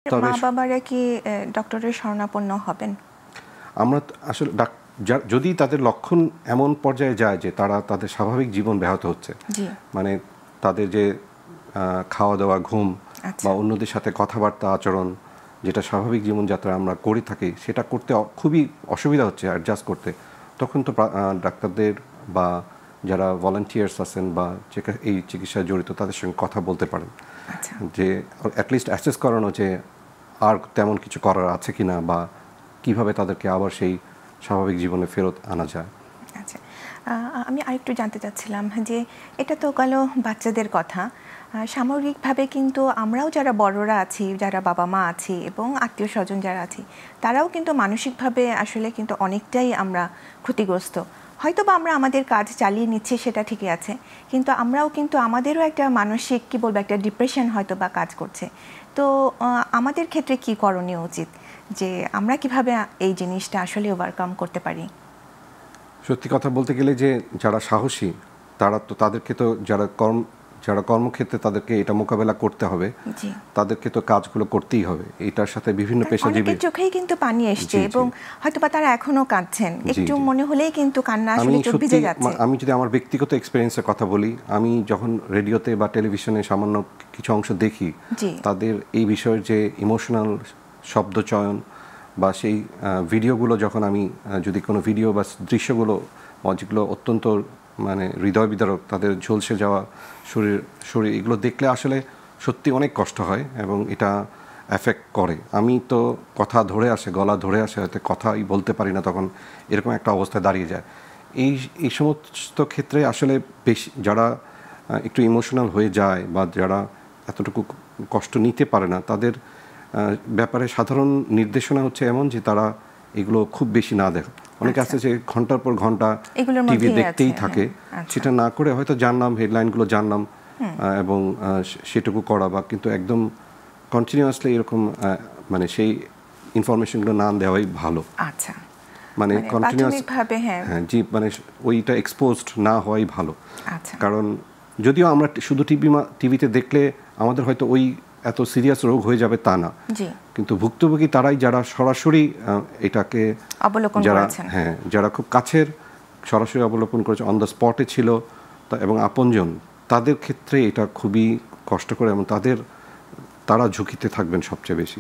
মা-বাবারা কি ডক্টরের শরণাপন্ন হবেন? আমরা আসলে যদি তাদের লক্ষণ এমন পর্যায়ে যায় যে তারা তাদের স্বাভাবিক জীবন ব্যাহত হচ্ছে, মানে তাদের যে খাওয়া দাওয়া, ঘুম বা অন্যদের সাথে কথাবার্তা, আচরণ, যেটা স্বাভাবিক জীবনযাত্রা আমরা করে থাকি সেটা করতে খুবই অসুবিধা হচ্ছে অ্যাডজাস্ট করতে, তখন তো ডাক্তারদের বা যারা ভলান্টিয়ার্স আছেন বা এই চিকিৎসায় জড়িত তাদের সঙ্গে কথা বলতে পারেন, যে অ্যাটলিস্ট অ্যাসেস করানো যে আর তেমন কিছু করার আছে কিনা বা কিভাবে তাদেরকে আবার সেই স্বাভাবিক জীবনে ফেরত আনা যায়। আচ্ছা, আমি আরেকটু জানতে চাচ্ছিলাম যে এটা তো গেল বাচ্চাদের কথা, সামগ্রিকভাবে কিন্তু আমরাও যারা বড়রা আছি, যারা বাবা মা আছি এবং আত্মীয় স্বজন যারা আছি, তারাও কিন্তু মানসিকভাবে আসলে কিন্তু অনেকটাই আমরা ক্ষতিগ্রস্ত। হয়তো বা আমরা আমাদের কাজ চালিয়ে নিচ্ছি, সেটা ঠিকই আছে, কিন্তু আমরাও কিন্তু আমাদেরও একটা মানসিক কি বলবো একটা ডিপ্রেশন হয়তো বা কাজ করছে। তো আমাদের ক্ষেত্রে কি করণীয় উচিত, যে আমরা কিভাবে এই জিনিসটা আসলে ওভারকাম করতে পারি? সত্যি কথা বলতে গেলে যে যারা সাহসী তারা তো তাদেরকে তো যারা কর্মক্ষেত্রে তাদেরকে এটা মোকাবেলা করতে হবে, তাদেরকে তো কাজগুলো করতেই হবে। এটার সাথে বিভিন্ন পেশাজীবী চোখেই কিন্তু পানি আসছে এবং হয়তোবা তারা এখনো কাঁদছেন, একটু মনে হলেই কিন্তু কান্না আসলে চোখ ভিজে যাচ্ছে। আমি যদি আমার ব্যক্তিগত এক্সপেরিয়েন্সের কথা বলি, আমি যখন রেডিওতে বা টেলিভিশনে সামান্য কিছু অংশ দেখি, তাদের এই বিষয়ের যে ইমোশনাল শব্দচয়ন বা সেই ভিডিওগুলো, যখন আমি যদি কোনো ভিডিও বা দৃশ্যগুলো যেগুলো অত্যন্ত মানে হৃদয় বিদারক, তাদের ঝলসে যাওয়া শরীর এগুলো দেখলে আসলে সত্যি অনেক কষ্ট হয় এবং এটা এফেক্ট করে। আমি তো কথা ধরে আসে, গলা ধরে আসে, হয়তো কথাই বলতে পারি না, তখন এরকম একটা অবস্থায় দাঁড়িয়ে যায়। এই সমস্ত ক্ষেত্রে আসলে বেশি যারা একটু ইমোশনাল হয়ে যায় বা যারা এতটুকু কষ্ট নিতে পারে না, তাদের ব্যাপারে সাধারণ নির্দেশনা হচ্ছে এমন যে তারা এগুলো খুব বেশি না দেখে। অনেকে আছে যে ঘন্টার পর ঘন্টা টিভি দেখতেই থাকে, সেটা না করে হয়তো জানলাম হেডলাইনগুলো জানলাম এবং সেটুকু করা, বা কিন্তু একদম কন্টিনিউয়াসলি এরকম মানে সেই ইনফরমেশনগুলো না দেওয়াই ভালো। আচ্ছা, মানে কন্টিনিউয়াস হ্যাঁ জি, মানে ওইটা এক্সপোজড না হওয়াই ভালো। কারণ যদিও আমরা শুধু টিভিতে দেখলে আমাদের হয়তো ওই এত সিরিয়াস রোগ হয়ে যাবে তা না, কিন্তু ভুক্তভোগী তারাই যারা সরাসরি এটাকে যারা খুব কাছের সরাসরি অবলোকন করেছে, অন দ্য স্পটে ছিল এবং আপনজন, তাদের ক্ষেত্রে এটা খুবই কষ্টকর এবং তারা ঝুঁকিতে থাকবেন সবচেয়ে বেশি।